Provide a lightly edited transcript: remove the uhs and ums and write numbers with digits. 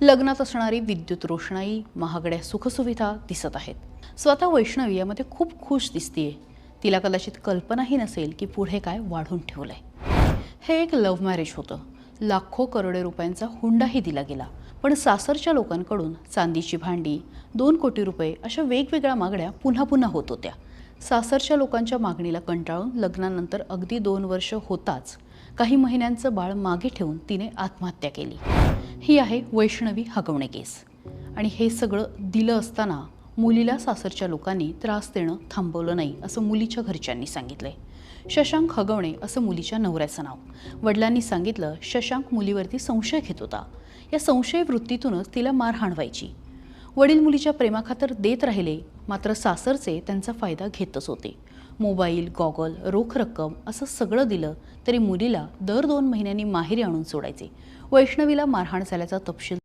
लग्नात असणारी विद्युत रोषणाई, महागड्या सुखसुविधा दिसत आहेत। स्वतः वैष्णवी यामध्ये खूप खुश दिसतीये। तिला कदाचित कल्पनाही नसेल की पुढे काय वाढून ठेवलंय। हे एक लव्ह मॅरेज होतं। लाखो करोडो रुपयांचा हुंडाही दिला गेला, पण सासरच्या लोकांकडून चांदीची भांडी, 2 कोटी रुपये अशा वेगवेगळ्या मागण्या पुन्हा पुन्हा होत होत्या। सासरच्या लोकांच्या मागणीला कंटाळून लग्नानंतर अगदी 2 वर्ष होताच काही महिन्यांचं बाळ मागे ठेवून तिने आत्महत्या केली। ही आहे वैष्णवी हगवणे केस। आणि हे सगळं दिलं असताना मुलीला सासरच्या लोकांनी त्रास देणं थांबवलं नाही असं मुलीच्या घरच्यांनी सांगितलंय। शशांक हगवणे असं मुलीच्या नवऱ्याचं नाव। वडिलांनी सांगितलं, शशांक मुलीवरती संशय घेत होता। या संशय वृत्तीतूनच तिला मारहाण व्हायची। वडील मुलीच्या प्रेमाखातर देत राहिले, मात्र सासरचे त्यांचा फायदा घेतच होते। मोबाईल, गॉगल, रोख रक्कम असं सगळं दिलं तरी मुलीला दर 2 महिन्यांनी माहेरी आणून सोडायचे। वैष्णवीला मारहाण झाल्याचा तपशील